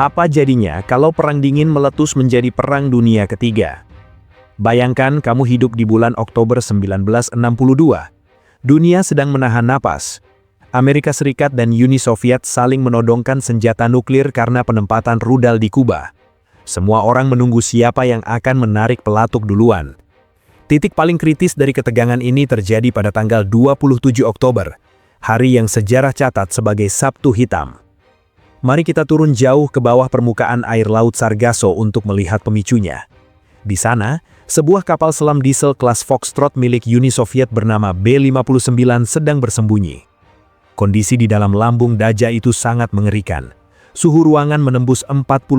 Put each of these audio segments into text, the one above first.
Apa jadinya kalau Perang Dingin meletus menjadi Perang Dunia Ketiga? Bayangkan kamu hidup di bulan Oktober 1962. Dunia sedang menahan napas. Amerika Serikat dan Uni Soviet saling menodongkan senjata nuklir karena penempatan rudal di Kuba. Semua orang menunggu siapa yang akan menarik pelatuk duluan. Titik paling kritis dari ketegangan ini terjadi pada tanggal 27 Oktober, hari yang sejarah catat sebagai Sabtu Hitam. Mari kita turun jauh ke bawah permukaan air Laut Sargasso untuk melihat pemicunya. Di sana, sebuah kapal selam diesel kelas Foxtrot milik Uni Soviet bernama B-59 sedang bersembunyi. Kondisi di dalam lambung Daja itu sangat mengerikan. Suhu ruangan menembus 45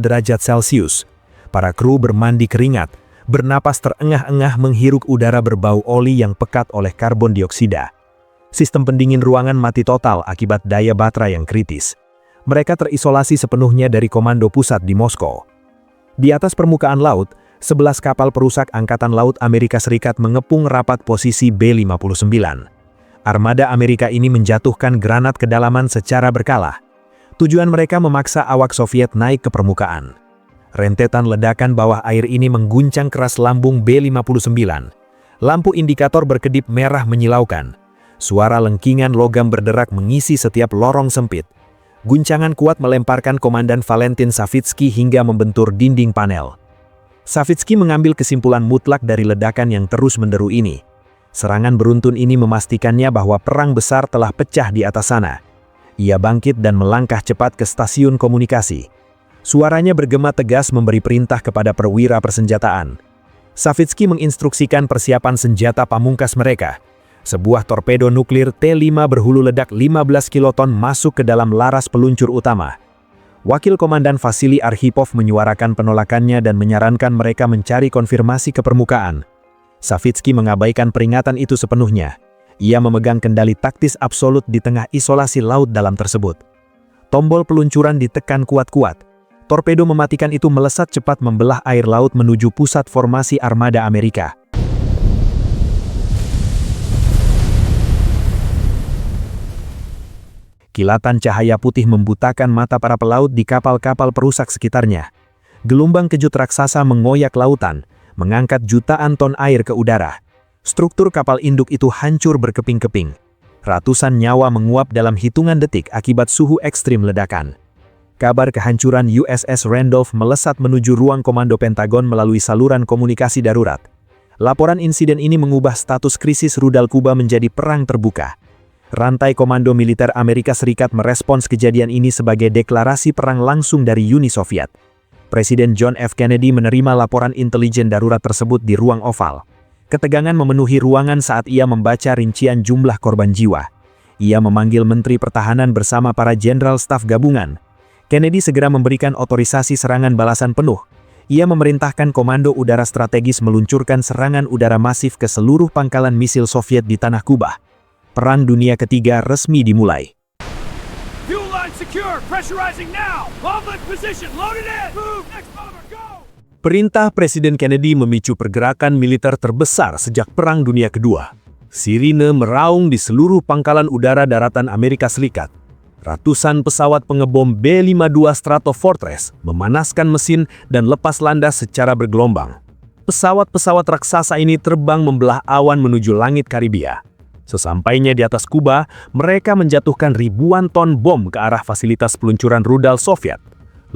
derajat Celcius. Para kru bermandi keringat, bernapas terengah-engah menghirup udara berbau oli yang pekat oleh karbon dioksida. Sistem pendingin ruangan mati total akibat daya baterai yang kritis. Mereka terisolasi sepenuhnya dari komando pusat di Moskow. Di atas permukaan laut, 11 kapal perusak Angkatan Laut Amerika Serikat mengepung rapat posisi B-59. Armada Amerika ini menjatuhkan granat kedalaman secara berkala. Tujuan mereka memaksa awak Soviet naik ke permukaan. Rentetan ledakan bawah air ini mengguncang keras lambung B-59. Lampu indikator berkedip merah menyilaukan. Suara lengkingan logam berderak mengisi setiap lorong sempit. Guncangan kuat melemparkan Komandan Valentin Savitsky hingga membentur dinding panel. Savitsky mengambil kesimpulan mutlak dari ledakan yang terus menderu ini. Serangan beruntun ini memastikannya bahwa perang besar telah pecah di atas sana. Ia bangkit dan melangkah cepat ke stasiun komunikasi. Suaranya bergema tegas memberi perintah kepada perwira persenjataan. Savitsky menginstruksikan persiapan senjata pamungkas mereka. Sebuah torpedo nuklir T-5 berhulu ledak 15 kiloton masuk ke dalam laras peluncur utama. Wakil Komandan Vasily Arkhipov menyuarakan penolakannya dan menyarankan mereka mencari konfirmasi ke permukaan. Savitsky mengabaikan peringatan itu sepenuhnya. Ia memegang kendali taktis absolut di tengah isolasi laut dalam tersebut. Tombol peluncuran ditekan kuat-kuat. Torpedo mematikan itu melesat cepat membelah air laut menuju pusat formasi armada Amerika. Kilatan cahaya putih membutakan mata para pelaut di kapal-kapal perusak sekitarnya. Gelombang kejut raksasa mengoyak lautan, mengangkat jutaan ton air ke udara. Struktur kapal induk itu hancur berkeping-keping. Ratusan nyawa menguap dalam hitungan detik akibat suhu ekstrim ledakan. Kabar kehancuran USS Randolph melesat menuju ruang komando Pentagon melalui saluran komunikasi darurat. Laporan insiden ini mengubah status krisis rudal Kuba menjadi perang terbuka. Rantai Komando Militer Amerika Serikat merespons kejadian ini sebagai deklarasi perang langsung dari Uni Soviet. Presiden John F. Kennedy menerima laporan intelijen darurat tersebut di ruang oval. Ketegangan memenuhi ruangan saat ia membaca rincian jumlah korban jiwa. Ia memanggil Menteri Pertahanan bersama para Jenderal Staf Gabungan. Kennedy segera memberikan otorisasi serangan balasan penuh. Ia memerintahkan Komando Udara Strategis meluncurkan serangan udara masif ke seluruh pangkalan misil Soviet di tanah Kuba. Perang Dunia Ketiga resmi dimulai. Perintah Presiden Kennedy memicu pergerakan militer terbesar sejak Perang Dunia Kedua. Sirine meraung di seluruh pangkalan udara daratan Amerika Serikat. Ratusan pesawat pengebom B-52 Stratofortress memanaskan mesin dan lepas landas secara bergelombang. Pesawat-pesawat raksasa ini terbang membelah awan menuju langit Karibia. Sesampainya di atas Kuba, mereka menjatuhkan ribuan ton bom ke arah fasilitas peluncuran rudal Soviet.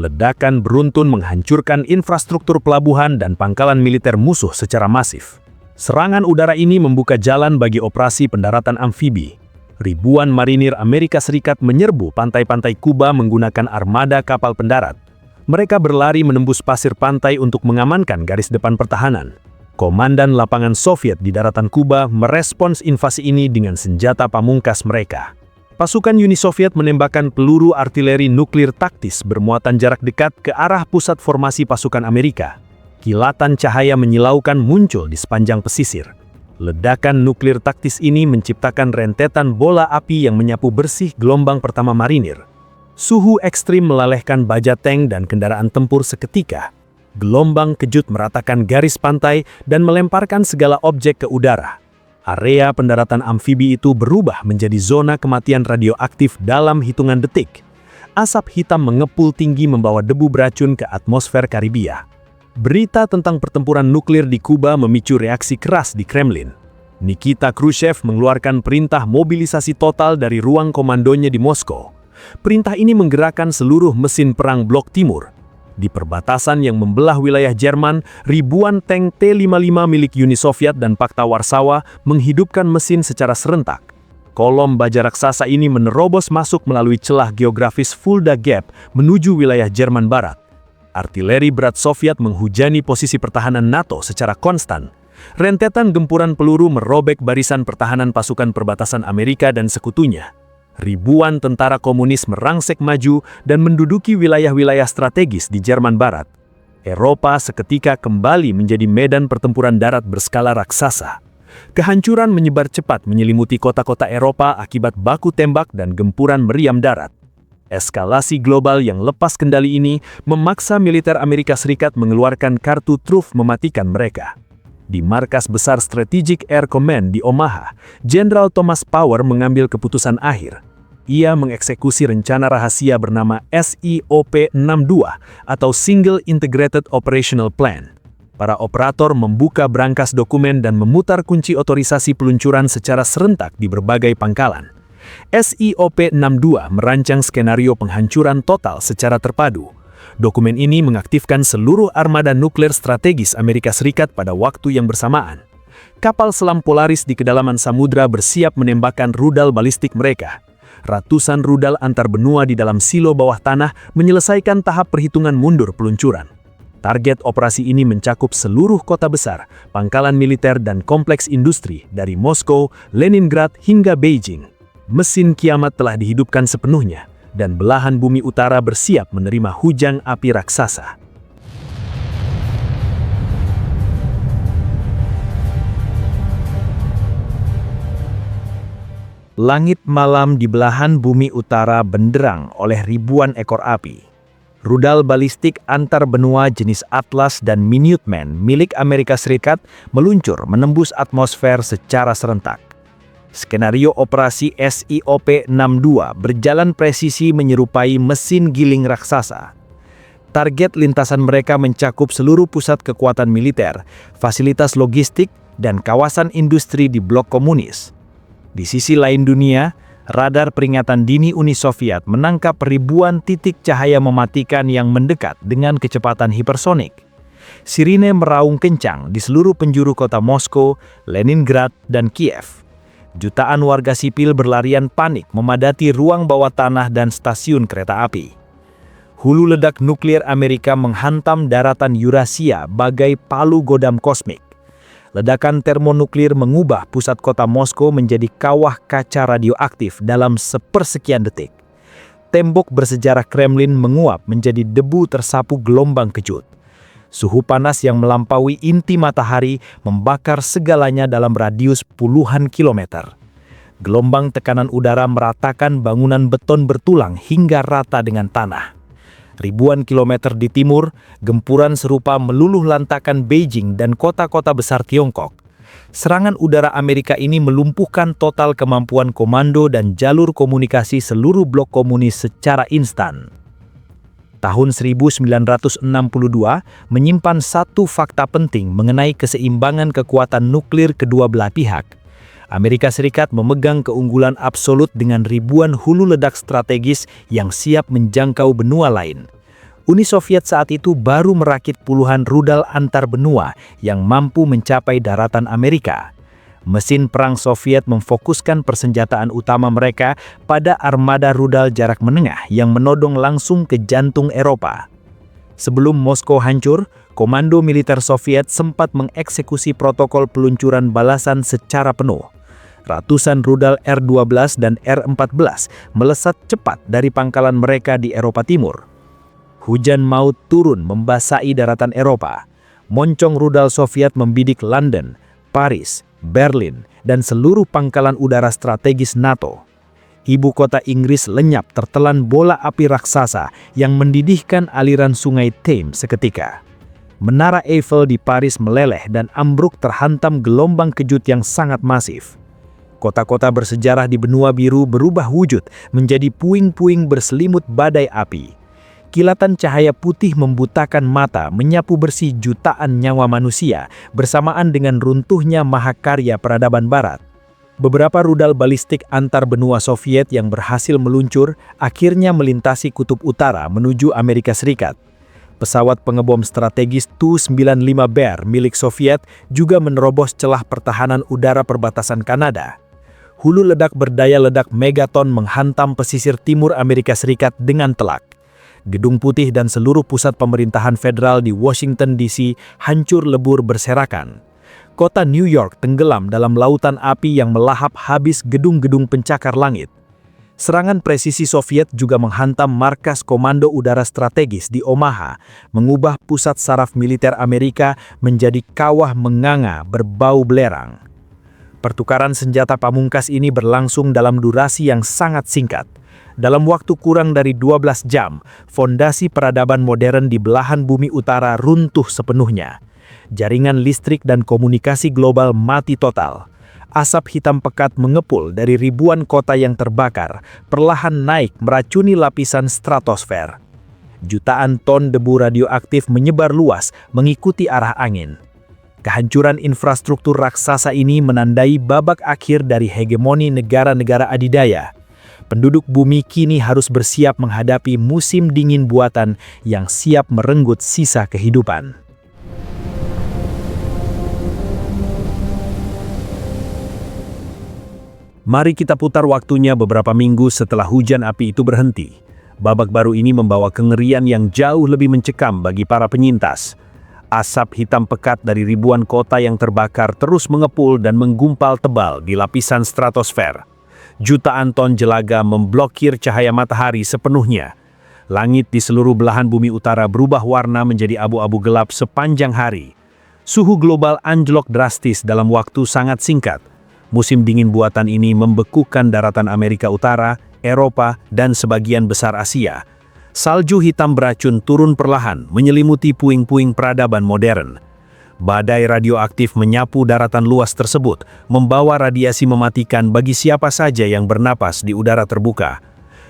Ledakan beruntun menghancurkan infrastruktur pelabuhan dan pangkalan militer musuh secara masif. Serangan udara ini membuka jalan bagi operasi pendaratan amfibi. Ribuan marinir Amerika Serikat menyerbu pantai-pantai Kuba menggunakan armada kapal pendarat. Mereka berlari menembus pasir pantai untuk mengamankan garis depan pertahanan. Komandan lapangan Soviet di daratan Kuba merespons invasi ini dengan senjata pamungkas mereka. Pasukan Uni Soviet menembakkan peluru artileri nuklir taktis bermuatan jarak dekat ke arah pusat formasi pasukan Amerika. Kilatan cahaya menyilaukan muncul di sepanjang pesisir. Ledakan nuklir taktis ini menciptakan rentetan bola api yang menyapu bersih gelombang pertama marinir. Suhu ekstrim melelehkan baja tank dan kendaraan tempur seketika. Gelombang kejut meratakan garis pantai dan melemparkan segala objek ke udara. Area pendaratan amfibi itu berubah menjadi zona kematian radioaktif dalam hitungan detik. Asap hitam mengepul tinggi membawa debu beracun ke atmosfer Karibia. Berita tentang pertempuran nuklir di Kuba memicu reaksi keras di Kremlin. Nikita Khrushchev mengeluarkan perintah mobilisasi total dari ruang komandonya di Moskow. Perintah ini menggerakkan seluruh mesin perang Blok Timur. Di perbatasan yang membelah wilayah Jerman, ribuan tank T-55 milik Uni Soviet dan Pakta Warsawa menghidupkan mesin secara serentak. Kolom baja raksasa ini menerobos masuk melalui celah geografis Fulda Gap menuju wilayah Jerman Barat. Artileri berat Soviet menghujani posisi pertahanan NATO secara konstan. Rentetan gempuran peluru merobek barisan pertahanan pasukan perbatasan Amerika dan sekutunya. Ribuan tentara komunis merangsek maju dan menduduki wilayah-wilayah strategis di Jerman Barat. Eropa seketika kembali menjadi medan pertempuran darat berskala raksasa. Kehancuran menyebar cepat menyelimuti kota-kota Eropa akibat baku tembak dan gempuran meriam darat. Eskalasi global yang lepas kendali ini memaksa militer Amerika Serikat mengeluarkan kartu truf mematikan mereka. Di markas besar Strategic Air Command di Omaha, Jenderal Thomas Power mengambil keputusan akhir. Ia mengeksekusi rencana rahasia bernama SIOP-62 atau Single Integrated Operational Plan. Para operator membuka brankas dokumen dan memutar kunci otorisasi peluncuran secara serentak di berbagai pangkalan. SIOP-62 merancang skenario penghancuran total secara terpadu. Dokumen ini mengaktifkan seluruh armada nuklir strategis Amerika Serikat pada waktu yang bersamaan. Kapal selam Polaris di kedalaman samudra bersiap menembakkan rudal balistik mereka. Ratusan rudal antar benua di dalam silo bawah tanah menyelesaikan tahap perhitungan mundur peluncuran. Target operasi ini mencakup seluruh kota besar, pangkalan militer dan kompleks industri dari Moskow, Leningrad hingga Beijing. Mesin kiamat telah dihidupkan sepenuhnya dan belahan bumi utara bersiap menerima hujan api raksasa. Langit malam di belahan bumi utara benderang oleh ribuan ekor api. Rudal balistik antar benua jenis Atlas dan Minuteman milik Amerika Serikat meluncur menembus atmosfer secara serentak. Skenario operasi SIOP-62 berjalan presisi menyerupai mesin giling raksasa. Target lintasan mereka mencakup seluruh pusat kekuatan militer, fasilitas logistik, dan kawasan industri di blok komunis. Di sisi lain dunia, radar peringatan dini Uni Soviet menangkap ribuan titik cahaya mematikan yang mendekat dengan kecepatan hipersonik. Sirine meraung kencang di seluruh penjuru kota Moskow, Leningrad, dan Kiev. Jutaan warga sipil berlarian panik memadati ruang bawah tanah dan stasiun kereta api. Hulu ledak nuklir Amerika menghantam daratan Eurasia bagai palu godam kosmik. Ledakan termonuklir mengubah pusat kota Moskow menjadi kawah kaca radioaktif dalam sepersekian detik. Tembok bersejarah Kremlin menguap menjadi debu tersapu gelombang kejut. Suhu panas yang melampaui inti matahari membakar segalanya dalam radius puluhan kilometer. Gelombang tekanan udara meratakan bangunan beton bertulang hingga rata dengan tanah. Ribuan kilometer di timur, gempuran serupa meluluh lantakan Beijing dan kota-kota besar Tiongkok. Serangan udara Amerika ini melumpuhkan total kemampuan komando dan jalur komunikasi seluruh blok komunis secara instan. Tahun 1962 menyimpan satu fakta penting mengenai keseimbangan kekuatan nuklir kedua belah pihak. Amerika Serikat memegang keunggulan absolut dengan ribuan hulu ledak strategis yang siap menjangkau benua lain. Uni Soviet saat itu baru merakit puluhan rudal antar benua yang mampu mencapai daratan Amerika. Mesin perang Soviet memfokuskan persenjataan utama mereka pada armada rudal jarak menengah yang menodong langsung ke jantung Eropa. Sebelum Moskow hancur, komando militer Soviet sempat mengeksekusi protokol peluncuran balasan secara penuh. Ratusan rudal R-12 dan R-14 melesat cepat dari pangkalan mereka di Eropa Timur. Hujan maut turun membasahi daratan Eropa. Moncong rudal Soviet membidik London, Paris, Berlin, dan seluruh pangkalan udara strategis NATO. Ibu kota Inggris lenyap tertelan bola api raksasa yang mendidihkan aliran sungai Thames seketika. Menara Eiffel di Paris meleleh dan ambruk terhantam gelombang kejut yang sangat masif. Kota-kota bersejarah di benua biru berubah wujud menjadi puing-puing berselimut badai api. Kilatan cahaya putih membutakan mata menyapu bersih jutaan nyawa manusia bersamaan dengan runtuhnya mahakarya peradaban Barat. Beberapa rudal balistik antar benua Soviet yang berhasil meluncur akhirnya melintasi kutub utara menuju Amerika Serikat. Pesawat pengebom strategis Tu-95 Bear milik Soviet juga menerobos celah pertahanan udara perbatasan Kanada. Hulu ledak berdaya ledak megaton menghantam pesisir timur Amerika Serikat dengan telak. Gedung Putih dan seluruh pusat pemerintahan federal di Washington DC hancur lebur berserakan. Kota New York tenggelam dalam lautan api yang melahap habis gedung-gedung pencakar langit. Serangan presisi Soviet juga menghantam markas komando udara strategis di Omaha, mengubah pusat saraf militer Amerika menjadi kawah menganga berbau belerang. Pertukaran senjata pamungkas ini berlangsung dalam durasi yang sangat singkat. Dalam waktu kurang dari 12 jam, fondasi peradaban modern di belahan bumi utara runtuh sepenuhnya. Jaringan listrik dan komunikasi global mati total. Asap hitam pekat mengepul dari ribuan kota yang terbakar, perlahan naik meracuni lapisan stratosfer. Jutaan ton debu radioaktif menyebar luas mengikuti arah angin. Kehancuran infrastruktur raksasa ini menandai babak akhir dari hegemoni negara-negara adidaya. Penduduk bumi kini harus bersiap menghadapi musim dingin buatan yang siap merenggut sisa kehidupan. Mari kita putar waktunya beberapa minggu setelah hujan api itu berhenti. Babak baru ini membawa kengerian yang jauh lebih mencekam bagi para penyintas. Asap hitam pekat dari ribuan kota yang terbakar terus mengepul dan menggumpal tebal di lapisan stratosfer. Jutaan ton jelaga memblokir cahaya matahari sepenuhnya. Langit di seluruh belahan bumi utara berubah warna menjadi abu-abu gelap sepanjang hari. Suhu global anjlok drastis dalam waktu sangat singkat. Musim dingin buatan ini membekukan daratan Amerika Utara, Eropa, dan sebagian besar Asia. Salju hitam beracun turun perlahan menyelimuti puing-puing peradaban modern. Badai radioaktif menyapu daratan luas tersebut, membawa radiasi mematikan bagi siapa saja yang bernapas di udara terbuka.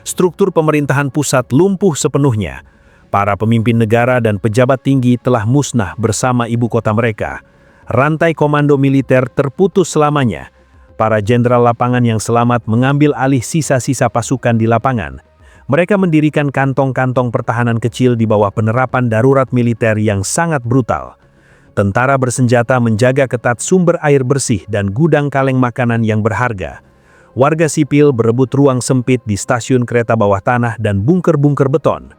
Struktur pemerintahan pusat lumpuh sepenuhnya. Para pemimpin negara dan pejabat tinggi telah musnah bersama ibu kota mereka. Rantai komando militer terputus selamanya. Para jenderal lapangan yang selamat mengambil alih sisa-sisa pasukan di lapangan. Mereka mendirikan kantong-kantong pertahanan kecil di bawah penerapan darurat militer yang sangat brutal. Tentara bersenjata menjaga ketat sumber air bersih dan gudang kaleng makanan yang berharga. Warga sipil berebut ruang sempit di stasiun kereta bawah tanah dan bunker-bunker beton.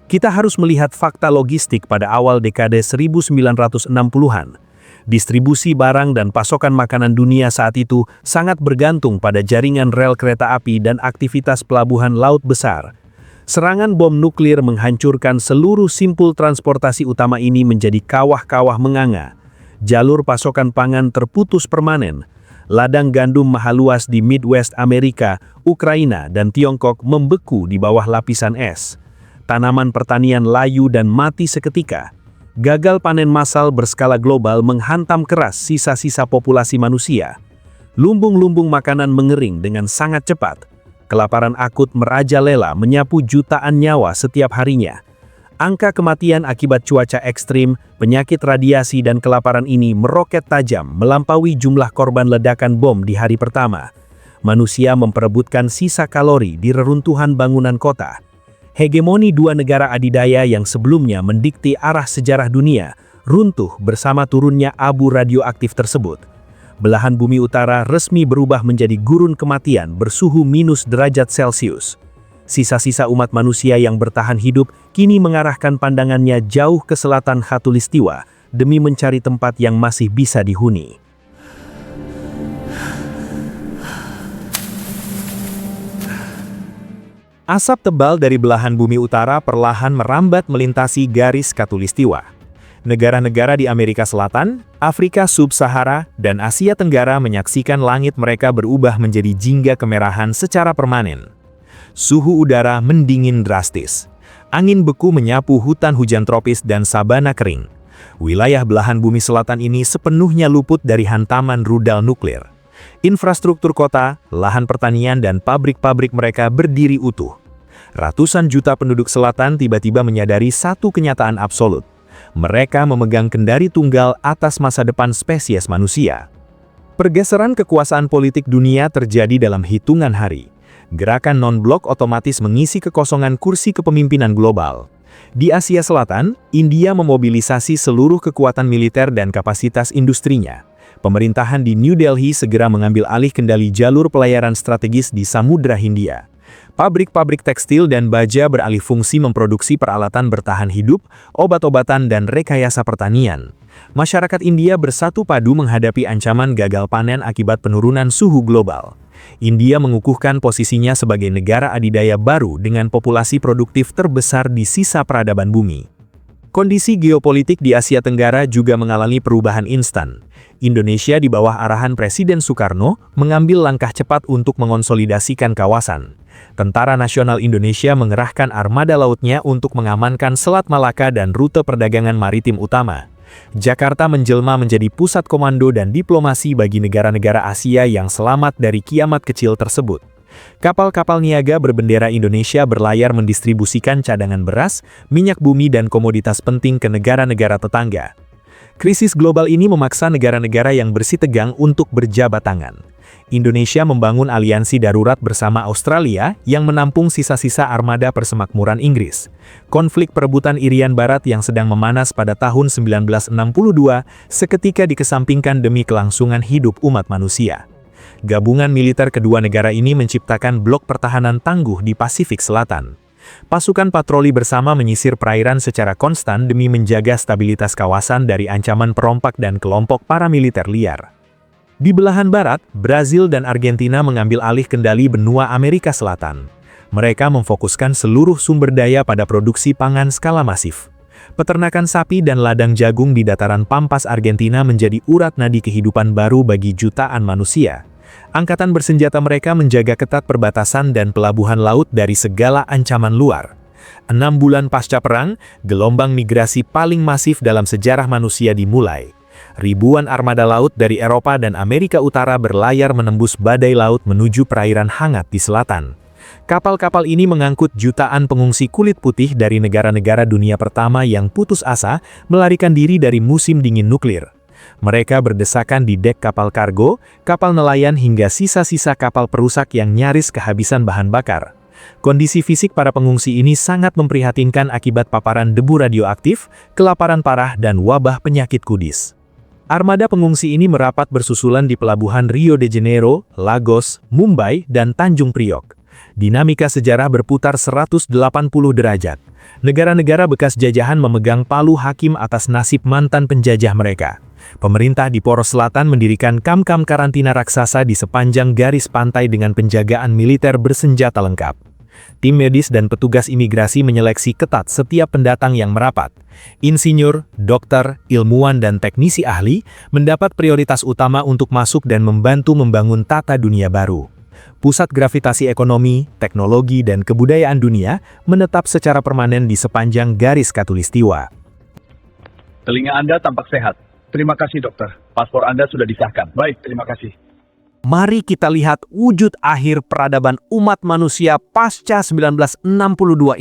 Kita harus melihat fakta logistik pada awal dekade 1960-an. Distribusi barang dan pasokan makanan dunia saat itu sangat bergantung pada jaringan rel kereta api dan aktivitas pelabuhan laut besar. Serangan bom nuklir menghancurkan seluruh simpul transportasi utama ini menjadi kawah-kawah menganga. Jalur pasokan pangan terputus permanen. Ladang gandum mahaluas di Midwest Amerika, Ukraina, dan Tiongkok membeku di bawah lapisan es. Tanaman pertanian layu dan mati seketika. Gagal panen massal berskala global menghantam keras sisa-sisa populasi manusia. Lumbung-lumbung makanan mengering dengan sangat cepat. Kelaparan akut merajalela menyapu jutaan nyawa setiap harinya. Angka kematian akibat cuaca ekstrim, penyakit radiasi dan kelaparan ini meroket tajam melampaui jumlah korban ledakan bom di hari pertama. Manusia memperebutkan sisa kalori di reruntuhan bangunan kota. Hegemoni dua negara adidaya yang sebelumnya mendikte arah sejarah dunia runtuh bersama turunnya abu radioaktif tersebut. Belahan bumi utara resmi berubah menjadi gurun kematian bersuhu -derajat celcius. Sisa-sisa umat manusia yang bertahan hidup kini mengarahkan pandangannya jauh ke selatan Khatulistiwa demi mencari tempat yang masih bisa dihuni. Asap tebal dari belahan bumi utara perlahan merambat melintasi garis Khatulistiwa. Negara-negara di Amerika Selatan, Afrika Sub-Sahara, dan Asia Tenggara menyaksikan langit mereka berubah menjadi jingga kemerahan secara permanen. Suhu udara mendingin drastis. Angin beku menyapu hutan hujan tropis dan sabana kering. Wilayah belahan bumi selatan ini sepenuhnya luput dari hantaman rudal nuklir. Infrastruktur kota, lahan pertanian, dan pabrik-pabrik mereka berdiri utuh. Ratusan juta penduduk selatan tiba-tiba menyadari satu kenyataan absolut. Mereka memegang kendali tunggal atas masa depan spesies manusia. Pergeseran kekuasaan politik dunia terjadi dalam hitungan hari. Gerakan non-blok otomatis mengisi kekosongan kursi kepemimpinan global. Di Asia Selatan, India memobilisasi seluruh kekuatan militer dan kapasitas industrinya. Pemerintahan di New Delhi segera mengambil alih kendali jalur pelayaran strategis di Samudra Hindia. Pabrik-pabrik tekstil dan baja beralih fungsi memproduksi peralatan bertahan hidup, obat-obatan, dan rekayasa pertanian. Masyarakat India bersatu padu menghadapi ancaman gagal panen akibat penurunan suhu global. India mengukuhkan posisinya sebagai negara adidaya baru dengan populasi produktif terbesar di sisa peradaban bumi. Kondisi geopolitik di Asia Tenggara juga mengalami perubahan instan. Indonesia di bawah arahan Presiden Soekarno mengambil langkah cepat untuk mengonsolidasikan kawasan. Tentara Nasional Indonesia mengerahkan armada lautnya untuk mengamankan Selat Malaka dan rute perdagangan maritim utama. Jakarta menjelma menjadi pusat komando dan diplomasi bagi negara-negara Asia yang selamat dari kiamat kecil tersebut. Kapal-kapal niaga berbendera Indonesia berlayar mendistribusikan cadangan beras, minyak bumi, dan komoditas penting ke negara-negara tetangga. Krisis global ini memaksa negara-negara yang bersitegang untuk berjabat tangan. Indonesia membangun aliansi darurat bersama Australia yang menampung sisa-sisa armada persemakmuran Inggris. Konflik perebutan Irian Barat yang sedang memanas pada tahun 1962 seketika dikesampingkan demi kelangsungan hidup umat manusia. Gabungan militer kedua negara ini menciptakan blok pertahanan tangguh di Pasifik Selatan. Pasukan patroli bersama menyisir perairan secara konstan demi menjaga stabilitas kawasan dari ancaman perompak dan kelompok paramiliter liar. Di belahan barat, Brazil dan Argentina mengambil alih kendali benua Amerika Selatan. Mereka memfokuskan seluruh sumber daya pada produksi pangan skala masif. Peternakan sapi dan ladang jagung di dataran Pampas Argentina menjadi urat nadi kehidupan baru bagi jutaan manusia. Angkatan bersenjata mereka menjaga ketat perbatasan dan pelabuhan laut dari segala ancaman luar. 6 bulan pasca perang, gelombang migrasi paling masif dalam sejarah manusia dimulai. Ribuan armada laut dari Eropa dan Amerika Utara berlayar menembus badai laut menuju perairan hangat di selatan. Kapal-kapal ini mengangkut jutaan pengungsi kulit putih dari negara-negara dunia pertama yang putus asa melarikan diri dari musim dingin nuklir. Mereka berdesakan di dek kapal kargo, kapal nelayan hingga sisa-sisa kapal perusak yang nyaris kehabisan bahan bakar. Kondisi fisik para pengungsi ini sangat memprihatinkan akibat paparan debu radioaktif, kelaparan parah, dan wabah penyakit kudis. Armada pengungsi ini merapat bersusulan di pelabuhan Rio de Janeiro, Lagos, Mumbai, dan Tanjung Priok. Dinamika sejarah berputar 180 derajat. Negara-negara bekas jajahan memegang palu hakim atas nasib mantan penjajah mereka. Pemerintah di poros selatan mendirikan kamp-kamp karantina raksasa di sepanjang garis pantai dengan penjagaan militer bersenjata lengkap. Tim medis dan petugas imigrasi menyeleksi ketat setiap pendatang yang merapat. Insinyur, dokter, ilmuwan, dan teknisi ahli mendapat prioritas utama untuk masuk dan membantu membangun tata dunia baru. Pusat gravitasi ekonomi, teknologi, dan kebudayaan dunia menetap secara permanen di sepanjang garis khatulistiwa. Telinga Anda tampak sehat. Terima kasih, dokter. Paspor Anda sudah disahkan. Baik, terima kasih. Mari kita lihat wujud akhir peradaban umat manusia pasca 1962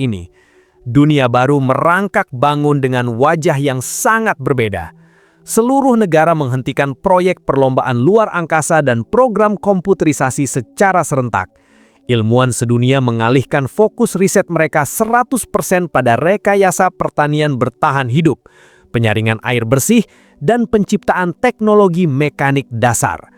ini. Dunia baru merangkak bangun dengan wajah yang sangat berbeda. Seluruh negara menghentikan proyek perlombaan luar angkasa dan program komputerisasi secara serentak. Ilmuwan sedunia mengalihkan fokus riset mereka 100% pada rekayasa pertanian bertahan hidup, penyaringan air bersih, dan penciptaan teknologi mekanik dasar.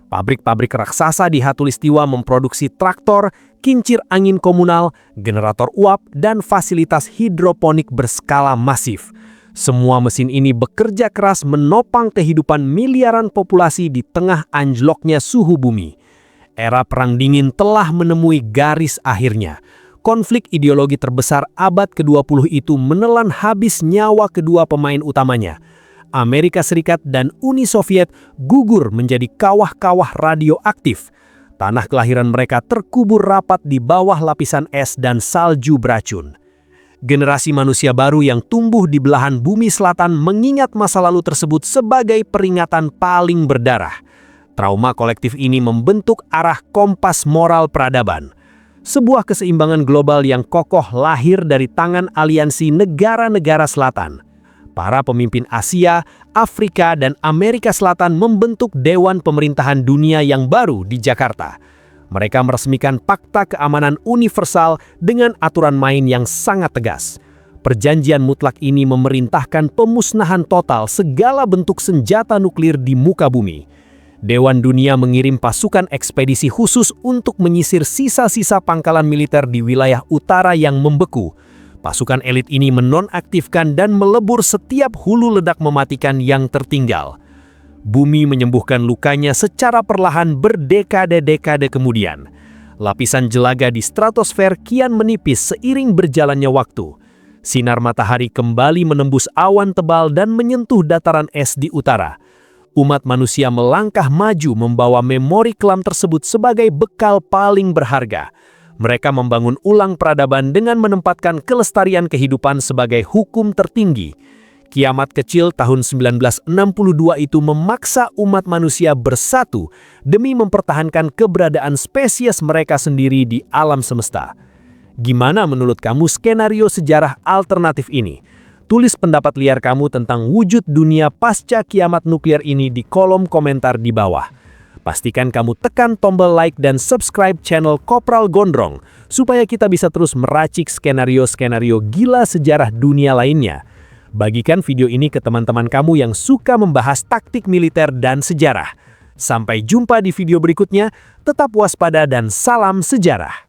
Pabrik-pabrik raksasa di Khatulistiwa memproduksi traktor, kincir angin komunal, generator uap, dan fasilitas hidroponik berskala masif. Semua mesin ini bekerja keras menopang kehidupan miliaran populasi di tengah anjloknya suhu bumi. Era Perang Dingin telah menemui garis akhirnya. Konflik ideologi terbesar abad ke-20 itu menelan habis nyawa kedua pemain utamanya. Amerika Serikat dan Uni Soviet gugur menjadi kawah-kawah radioaktif. Tanah kelahiran mereka terkubur rapat di bawah lapisan es dan salju beracun. Generasi manusia baru yang tumbuh di belahan bumi selatan mengingat masa lalu tersebut sebagai peringatan paling berdarah. Trauma kolektif ini membentuk arah kompas moral peradaban. Sebuah keseimbangan global yang kokoh lahir dari tangan aliansi negara-negara selatan. Para pemimpin Asia, Afrika, dan Amerika Selatan membentuk Dewan Pemerintahan Dunia yang baru di Jakarta. Mereka meresmikan Fakta Keamanan Universal dengan aturan main yang sangat tegas. Perjanjian mutlak ini memerintahkan pemusnahan total segala bentuk senjata nuklir di muka bumi. Dewan Dunia mengirim pasukan ekspedisi khusus untuk menyisir sisa-sisa pangkalan militer di wilayah utara yang membeku. Pasukan elit ini menonaktifkan dan melebur setiap hulu ledak mematikan yang tertinggal. Bumi menyembuhkan lukanya secara perlahan berdekade-dekade kemudian. Lapisan jelaga di stratosfer kian menipis seiring berjalannya waktu. Sinar matahari kembali menembus awan tebal dan menyentuh dataran es di utara. Umat manusia melangkah maju membawa memori kelam tersebut sebagai bekal paling berharga. Mereka membangun ulang peradaban dengan menempatkan kelestarian kehidupan sebagai hukum tertinggi. Kiamat kecil tahun 1962 itu memaksa umat manusia bersatu demi mempertahankan keberadaan spesies mereka sendiri di alam semesta. Gimana menurut kamu skenario sejarah alternatif ini? Tulis pendapat liar kamu tentang wujud dunia pasca kiamat nuklir ini di kolom komentar di bawah. Pastikan kamu tekan tombol like dan subscribe channel Kopral Gondrong supaya kita bisa terus meracik skenario-skenario gila sejarah dunia lainnya. Bagikan video ini ke teman-teman kamu yang suka membahas taktik militer dan sejarah. Sampai jumpa di video berikutnya, tetap waspada dan salam sejarah.